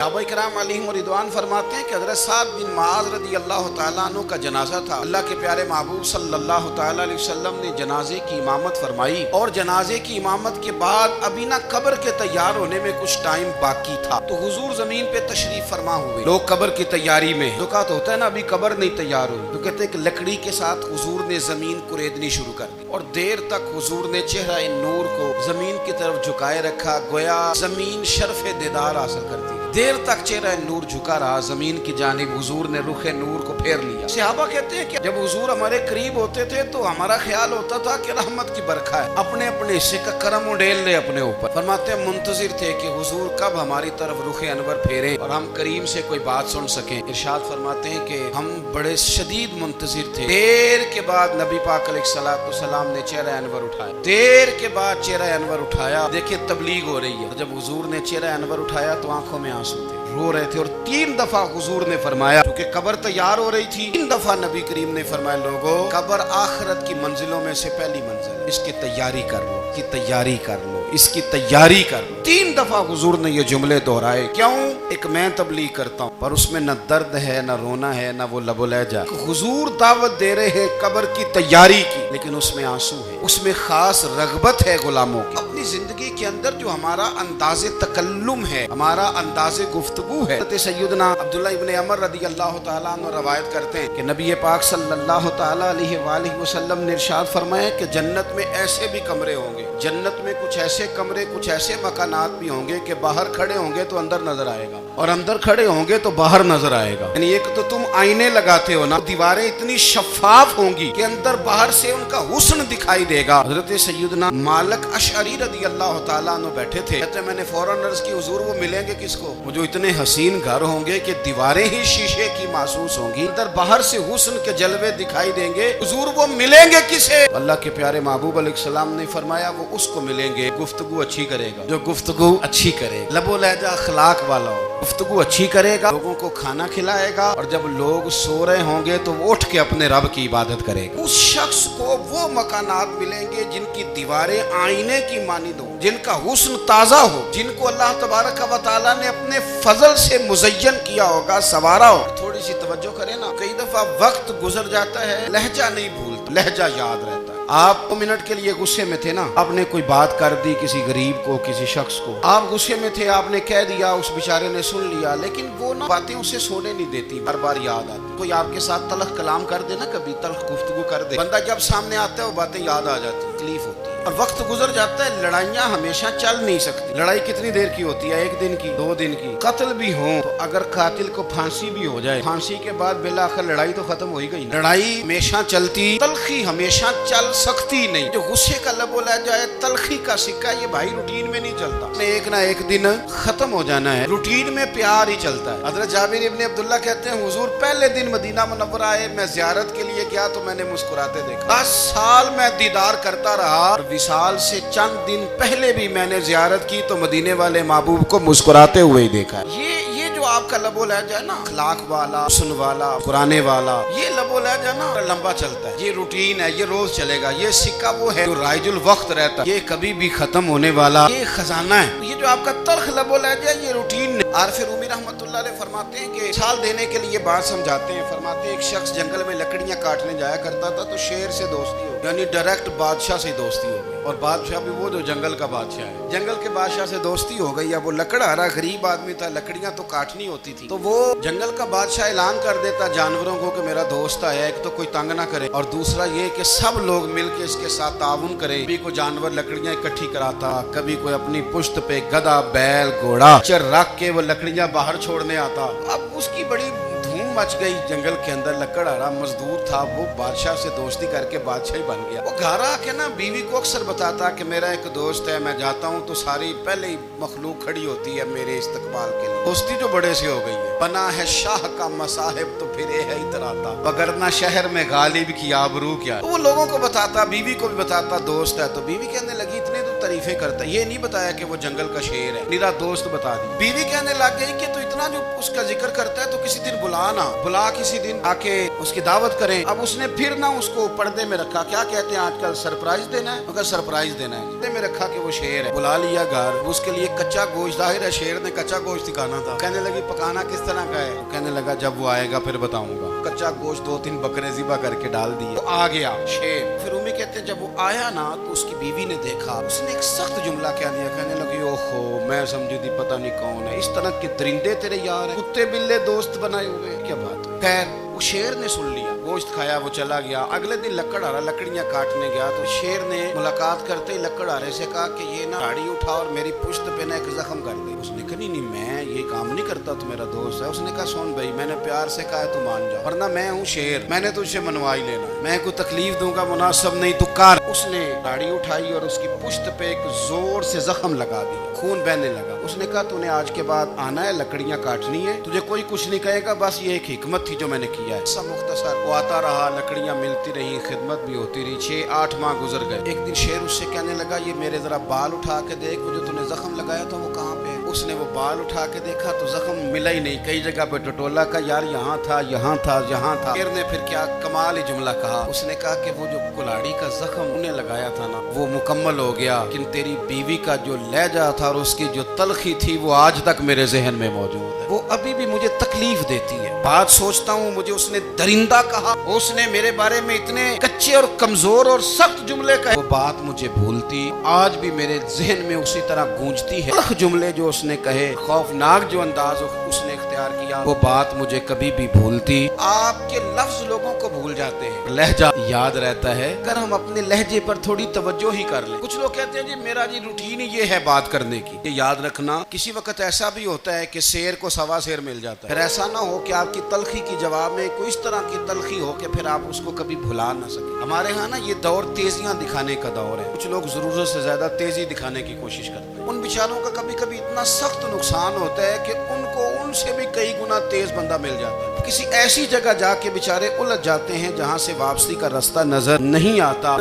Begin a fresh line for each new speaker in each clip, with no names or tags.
सहाबा इकराम अलैहिम रिदवान फरमाते हैं कि हज़रत साद बिन मुआज़ रज़ी अल्लाह तआला अन्हु का जनाजा था। अल्लाह के प्यारे महबूब सल्लल्लाहु तआला अलैहि वसल्लम ने जनाजे की इमामत फरमाई और जनाजे की इमामत के बाद अभी ना कब्र के तैयार होने में कुछ टाइम बाकी था, तो हुजूर जमीन पे तशरीफ फरमा हुए। लोग कब्र की तैयारी में, दुका तो होता है ना, अभी कब्र नहीं तैयार हुई, तो कहते हैं कि लकड़ी के साथ हुजूर ने जमीन कुरेदनी शुरू कर दी और देर तक हुजूर ने चेहरा नूर को जमीन की तरफ झुकाए रखा, गोया जमीन शर्फ़े दीदार हासिल करती। देर तक चेहरा नूर झुका रहा जमीन की जानिब, हुजूर ने रुखे नूर को फेर लिया। सहाबा कहते हैं कि जब हुजूर हमारे करीब होते थे तो हमारा ख्याल होता था कि रहमत की बरखा है, अपने अपने हिस्से का करम उड़ेल ले अपने ऊपर। फरमाते हैं मुंतजिर थे कि हुजूर कब हमारी तरफ रुखे अनवर फेरे और हम करीम से कोई बात सुन सकें। इरशाद फरमाते हैं कि हम बड़े शदीद मुंतजिर थे। देर के बाद नबी पाक अलैहिस्सलाम ने चेहरा अनवर उठाया, देर के बाद चेहरा अनवर उठाया। देखिए तबलीग हो रही है। जब हुजूर ने चेहरा अनवर उठाया तो आंखों में आंसू थे, रो रहे थे। और 3 दफा हुजूर ने फरमाया, क्योंकि कब्र तैयार हो रही थी, 3 दफा नबी करीम ने फरमाया, लोगों कब्र आखिरत की मंजिलों में से पहली मंजिल, इसकी तैयारी कर लो, इसकी तैयारी कर लो, इसकी तैयारी कर लो। 3 दफा हुजूर ने ये जुमले दोहराए। क्यों? एक मैं तबलीग करता हूँ पर उसमें न दर्द है, न रोना है, न वो लबो लहजा। हुजूर दावत दे रहे हैं कब्र की तैयारी की, लेकिन उसमें आंसू है, उसमें खास रगबत है गुलामों की। अपनी जिंदगी के अंदर जो हमारा अंदाज़े तकल्लुम है, हमारा अंदाज़े गुफ्तगू है, सैयदना अब्दुल्लाह इब्न अमर रज़ी अल्लाह तआला अन्हु रवायत करते हैं कि नबी पाक सल्लल्लाहु तआला अलैहि वसल्लम ने इरशाद फरमाया कि जन्नत में ऐसे भी कमरे होंगे, जन्नत में कुछ ऐसे कमरे, कुछ ऐसे मकानात भी होंगे कि बाहर खड़े होंगे तो अंदर नजर आएगा और अंदर खड़े होंगे तो बाहर नजर आएगा। यानी एक तो तुम आईने लगाते हो ना, दीवारें इतनी शफाफ होंगी कि अंदर बाहर से उनका हुस्न दिखाई देगा। हजरत सैयदना मालिक अशअरी रज़ी अल्लाह तआला अन्हु बैठे थे, कहते मैंने फौरन अर्ज की, हुजूर वो मिलेंगे किसको? वो जो इतने हसीन घर होंगे कि दीवारें ही शीशे की महसूस होंगी, अंदर बाहर से हुस्न के जलवे दिखाई देंगे, हुजूर वो मिलेंगे किसे? अल्लाह के प्यारे महबूब अलैहिस्सलाम ने फरमाया वो उसको मिलेंगे गुफ्तगू अच्छी करेगा, जो गुफ्तगू अच्छी करेगा, लबो लहजा अखलाक वाला हो, गुफ्तगू अच्छी करेगा, लोगों को खाना खिलाएगा और जब लोग सो रहे होंगे तो वो उठ के अपने रब की इबादत करेगा। उस शख्स को वो मकानात मिलेंगे जिनकी दीवारें आईने की मानिंद हो, जिनका हुस्न ताज़ा हो, जिनको अल्लाह तबारक व तआला ने अपने फजल से मुज़य्यन किया होगा, सवारा हो। थोड़ी सी तवज्जो करें ना, कई दफा वक्त गुजर जाता है, लहजा नहीं भूलता, लहजा याद रहता है। आप 2 मिनट के लिए गुस्से में थे ना, आपने कोई बात कर दी किसी गरीब को, किसी शख्स को, आप गुस्से में थे, आपने कह दिया, उस बेचारे ने सुन लिया, लेकिन वो ना बातें उसे सोने नहीं देती, बार बार याद आती। कोई आपके साथ तलख कलाम कर दे ना, कभी तलख गुफ्तगू कर दे, बंदा जब सामने आता है वो बातें याद आ जाती, तकलीफ होती है। और वक्त गुजर जाता है, लड़ाइयाँ हमेशा चल नहीं सकती। लड़ाई कितनी देर की होती है? 1 दिन की, 2 दिन की। कत्ल भी हो तो अगर कातिल को फांसी भी हो जाए, फांसी के बाद बिलाखिर लड़ाई तो खत्म हो ही गई। लड़ाई हमेशा चलती, तलखी हमेशा चल सकती नहीं। जो गुस्से का लबो लहजा है, तलखी का सिक्का, ये भाई रूटीन में नहीं चलता, एक ना एक दिन खत्म हो जाना है। रूटीन में प्यार ही चलता है। हज़रत जाबिर इब्न अब्दुल्लाह कहते हैं हुजूर पहले दिन मदीना मुनव्वरा आए, मैं ज़ियारत के लिए गया तो मैंने मुस्कुराते देखा। 10 साल मैं दीदार करता रहा, विसाल से चंद दिन पहले भी मैंने ज़ियारत की तो मदीने वाले महबूब को मुस्कुराते हुए ही देखा। ये जो आपका लबो लहजा है ना, अखलाक वाला, हुस्न वाला, कुराने वाला, ये लबो लहजा ना लंबा चलता है, ये रूटीन है, ये रोज चलेगा। ये सिक्का वो है जो राइजुल वक्त रहता है, ये कभी भी खत्म होने वाला ये खजाना है। ये जो आपका तल्ख लबो लहजा है, ये रूटीन। आरफ रूमी रहमतुल्लाह अलैह फरमाते हैं कि मिसाल देने के लिए बात समझाते हैं। फरमाते हैं एक शख्स जंगल में लकड़ियां काटने जाया करता था तो शेर से दोस्ती हो, यानी डायरेक्ट बादशाह से दोस्ती हो गई। और बादशाह भी वो जो जंगल का बादशाह है, जंगल के बादशाह से दोस्ती हो गई। अब वो लकड़हारा गरीब आदमी था, लकड़ियां तो काटनी होती थी, तो वो जंगल का बादशाह ऐलान कर देता जानवरों को कि मेरा दोस्त आया, एक तो कोई तंग ना करे और दूसरा ये कि सब लोग मिलके इसके साथ ताउन करें। कभी कोई जानवर लकड़ियां इकट्ठी कराता, कभी कोई अपनी पुश्त पे गधा, बैल, घोड़ा चर रख के वो लकड़ियां बाहर छोड़ने आता। अब उसकी बड़ी धूम मच गई जंगल के अंदर। लकड़हारा मजदूर था, वो बादशाह से दोस्ती करके बादशाह ही बन गया। वो घर आके ना बीवी को अक्सर बताता कि मेरा एक दोस्त है, मैं जाता हूँ तो सारी पहले ही मखलूक खड़ी होती है मेरे इस्तकबाल के लिए। दोस्ती जो बड़े से हो गई है। बना है शाह का मसाहिब तो फिर है इतराता, वगरना शहर में गालिब की आबरू क्या। वो लोगों को बताता, बीवी को भी बताता दोस्त है, तो बीवी कहने लगी इतने तारीफें करता है, ये नहीं बताया कि वो जंगल का शेर है, मेरा दोस्त बता दी। बीवी कहने लग गई कि तू इतना जो उसका जिक्र करता है तो किसी दिन बुला किसी दिन आके उसकी दावत करें। अब उसने फिर ना उसको पर्दे में रखा, क्या कहते हैं आजकल, सरप्राइज देना है, मगर सरप्राइज देना है, पर्दे में रखा कि वो शेर है। बुला लिया घर, उसके लिए कच्चा गोश्त, जाहिर है शेर ने कच्चा गोश्त सिखाना था। कहने लगी पकाना किस तरह का है, कहने लगा जब वो आएगा फिर बताऊंगा। कच्चा गोश्त 2-3 बकरे ज़िबा करके डाल दिए, तो आ गया शेर। फिर उम्मी कहते हैं जब वो आया ना तो उसकी बीवी ने देखा, उसने एक सख्त जुमला कह दिया, कहने लगी ओहो मैं समझी थी पता नहीं कौन है, इस तरह के दरिंदे तेरे यार हैं, कुत्ते बिल्ले दोस्त बनाए हुए, क्या बात है। खैर वो शेर ने सुन लिया, गोश्त खाया, वो चला गया। अगले दिन लकड़हारा लकड़ियां काटने गया तो शेर ने मुलाकात करते ही लकड़हारे से कहा कि ये ना गाड़ी उठा और मेरी पुश्त पे ना एक जख्म कर दे। उसने कहा नहीं मैं ये काम नहीं करता, तो मेरा दोस्त है। उसने कहा सुन भाई मैंने प्यार से कहा है तू मान जा, वरना मैं हूँ शेर, मैंने तुझसे मनवा ही लेना, मैं कोई तकलीफ दूंगा मुनासिब नहीं, तू कर। उसने गाड़ी उठाई और उसकी पुश्त पे एक जोर से जख्म लगा दिया, खून बहने लगा। उसने कहा तूने आज के बाद आना है, लकड़ियां काटनी है, तुझे कोई कुछ नहीं कहेगा, बस ये एक हिकमत थी जो मैंने किया है। सब मुख्तसर वो आता रहा, लकड़ियां मिलती रही, खिदमत भी होती रही। 6-8 माह गुजर गए। एक दिन शेर उससे कहने लगा ये मेरे जरा बाल उठा के देख, वो जो तूने जख्म लगाया था वो कहाँ पे है। उसने वो बाल उठा के देखा तो जख्म मिला ही नहीं, कई जगह पे टटोला का यार यहाँ था यहाँ था यहाँ था। शेर ने फिर क्या कमाल ही जुमला कहा, उसने कहा कि वो जो कुल्हाड़ी का जख्म उन्हें लगाया था ना वो मुकम्मल हो गया, लेकिन तेरी बीवी का जो लहजा था और उसकी जो तलखी थी वो आज तक मेरे जहन में मौजूद है, वो अभी भी मुझे तकलीफ देती है। बात सोचता हूँ मुझे उसने दरिंदा कहा, उसने मेरे बारे में इतने कच्चे और कमजोर और सख्त जुमले कहे, वो बात मुझे भूलती आज भी मेरे जहन में उसी तरह गूंजती है। जुमले जो उसने कहे, खौफनाक जो अंदाज उसने इख्तियार किया, वो बात मुझे कभी भी भूलती। आपके लफ्ज लोगों को भूल जाते हैं, लहजा याद रहता है अगर हम अपने लहजे पर थोड़ी तवज्जो ही कर लें। कुछ लोग कहते हैं जी मेरा जी रूटीन ही ये है बात करने की, ये याद रखना किसी वक्त ऐसा भी होता है कि शेर को सवा शेर मिल जाता है। फिर ऐसा ना हो कि आपकी तलखी की जवाब में कोई इस तरह की तलखी हो कि फिर आप उसको कभी भुला ना सके। हमारे यहाँ ना ये दौर तेजियां दिखाने का दौर है, कुछ लोग जरूरत से ज्यादा तेजी दिखाने की कोशिश करते हैं। उन बेचारों का कभी कभी इतना सख्त नुकसान होता है कि उनको उनसे भी कई गुना तेज बंदा मिल जाता है। किसी ऐसी जगह जाके बेचारे उलझ जाते हैं जहाँ से वापसी का रास्ता नजर नहीं आता।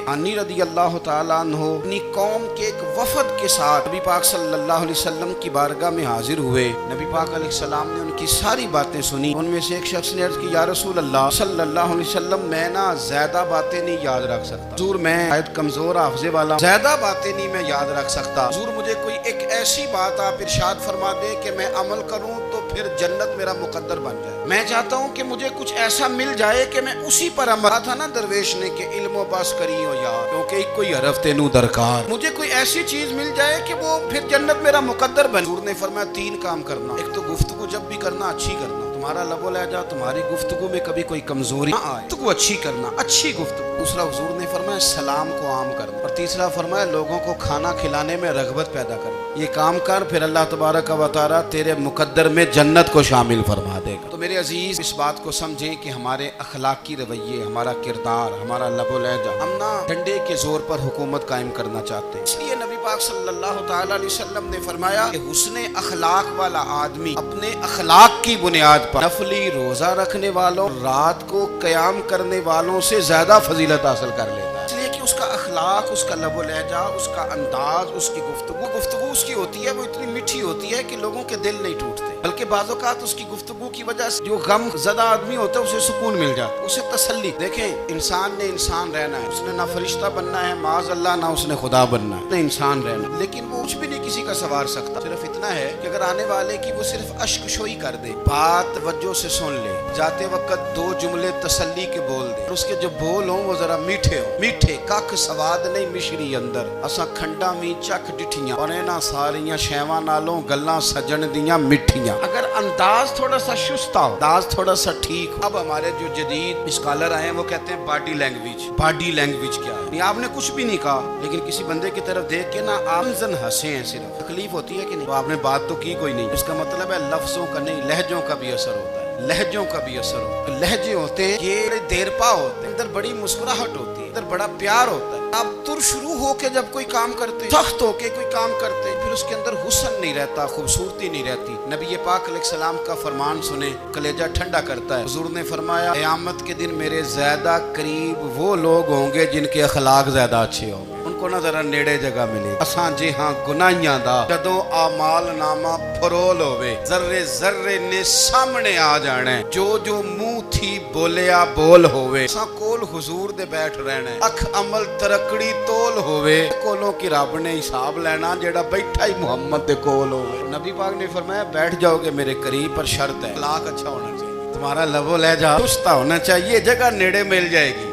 अनी रदी अल्लाह तआला अन्हु अपनी कौम के एक वफद के साथ नबी पाक सल्लल्लाहु अलैहि वसल्लम की बारगाह में हाजिर हुए। नबी पाक अलैहि सलाम ने उनकी सारी बातें सुनी। उनमें से एक शख्स ने अर्ज की या रसूल अल्लाह सल्लल्लाहु अलैहि वसल्लम मैं ना ज्यादा बातें नहीं याद रख सकता, हुजूर मैं शायद कमजोर हाफजे वाला, ज्यादा बातें नहीं मैं याद रख सकता, हुजूर मुझे कोई एक ऐसी बात आप इरशाद फरमा दे कि मैं अमल करूं तो फिर जन्नत मेरा मुकद्दर बन जाए। मैं चाहता हूं कि मुझे कुछ ऐसा मिल जाए कि मैं उसी पर अमल था ना दरवेश ने कि इल्मो बस करी हो यार, क्योंकि कोई हरफ तेनू दरकार, मुझे कोई ऐसी चीज मिल जाए कि वो फिर जन्नत मेरा मुकद्दर बन। हुजूर ने फरमाया 3 काम करना, एक तो गुफ्तगू जब भी करना अच्छी करना, तुम्हारा लबो लहजा तुम्हारी गुफ्तगू में कभी कोई कमजोरी ना आए, गुफ्तगू अच्छी करना, अच्छी गुफ्तगू। दूसरा हुजूर ने फरमाया सलाम को आम करना, और तीसरा फरमाया लोगों को खाना खिलाने में रगबत पैदा करना। ये काम कर फिर अल्लाह तबारक व तआला तेरे मुकद्दर में जन्नत को शामिल फरमा देगा। तो मेरे अजीज इस बात को समझें कि हमारे अखलाकी रवैये, हमारा किरदार, हमारा लबो लहजा, हम ना डंडे के जोर पर हुकूमत कायम करना चाहते हैं। इसलिए नबी पाक सल्लल्लाहु तआला अलैहि वसल्लम ने फरमाया कि हुस्ने अखलाक वाला आदमी अपने अखलाक की बुनियाद पर नफली रोजा रखने वालों, रात को कयाम करने वालों से ज्यादा फजीलत हासिल कर लेता है। इसलिए कि उसका अखलाक, उसका लबो लहजा, उसका अंदाज, उसकी गुफ्तगू उसकी होती है वो इतनी मीठी होती है कि लोगों के दिल नहीं टूटते, बल्कि बाज़ औक़ात उसकी गुफ्तगू की वजह से जो गम ज़दा आदमी होता है उसे सुकून मिल जाता है, उसे तसल्ली। देखें इंसान ने इंसान रहना है, उसने ना फरिश्ता बनना है माज़ अल्लाह, ना उसने खुदा बनना है, उसने इंसान रहना, लेकिन वो कुछ भी नहीं किसी का सवार सकता। सिर्फ इतना है कि अगर आने वाले की वो सिर्फ अश्कशोई कर दे, बात तवज्जो से सुन ले, जाते वक्त 2 जुमले तसल्ली के बोल दे, और उसके जो बोल हों वो जरा मीठे हो, मीठे कख सवाद नहीं मिश्री अंदर, असा खंडा मी चख डिठियां और ना सारियां शैवां नालों गल्लां सजन दियां मिठियां। अगर अंदाज थोड़ा सा शुस्ता हो, अंदाज थोड़ा सा ठीक हो। अब हमारे जो जदीद स्कॉलर आए हैं वो कहते हैं बॉडी लैंग्वेज। बॉडी लैंग्वेज क्या है? नहीं आपने कुछ भी नहीं कहा, लेकिन किसी बंदे की तरफ देख के ना आमजन हंसे हैं, सिर्फ तकलीफ होती है कि नहीं, तो आपने बात तो की कोई नहीं। इसका मतलब है लफ्जों का नहीं लहजों का भी असर होता है, लहजों का भी असर होता है। लहजे होते हैं ये बड़े देरपा होते हैं, अंदर बड़ी मुस्कुराहट होती है, अंदर बड़ा प्यार होता है। आप तुर शुरू होके जब कोई काम करते, सख्त होके कोई काम करते, फिर उसके अंदर हुस्न नहीं रहता, खूबसूरती नहीं रहती। नबी पाक अलैहिस्सलाम का फरमान सुने कलेजा ठंडा करता है। हुजूर ने फरमाया क़यामत के दिन मेरे ज्यादा करीब वो लोग होंगे जिनके अखलाक ज्यादा अच्छे होंगे। کو نا ذرا نیڑے جگہ ملے اساں جے ہاں گناہیاں دا جدوں اعمال نامہ پھرول ہوئے ذرے ذرے نے سامنے آ جانا ہے جو جو منہ تھی بولیا بول ہوئے اساں کول حضور دے بیٹھ رہنا ہے اکھ عمل ترکڑی تول ہوئے کولوں کی رب نے حساب لینا جیڑا بیٹھا ہی محمد دے کول ہوئے نبی پاک نے فرمایا بیٹھ جاؤ گے میرے قریب پر شرط ہے اخلاق اچھا ہونا چاہیے تمہارا لب و لہجہ درست ہونا چاہیے جگہ نیڑے مل جائے گی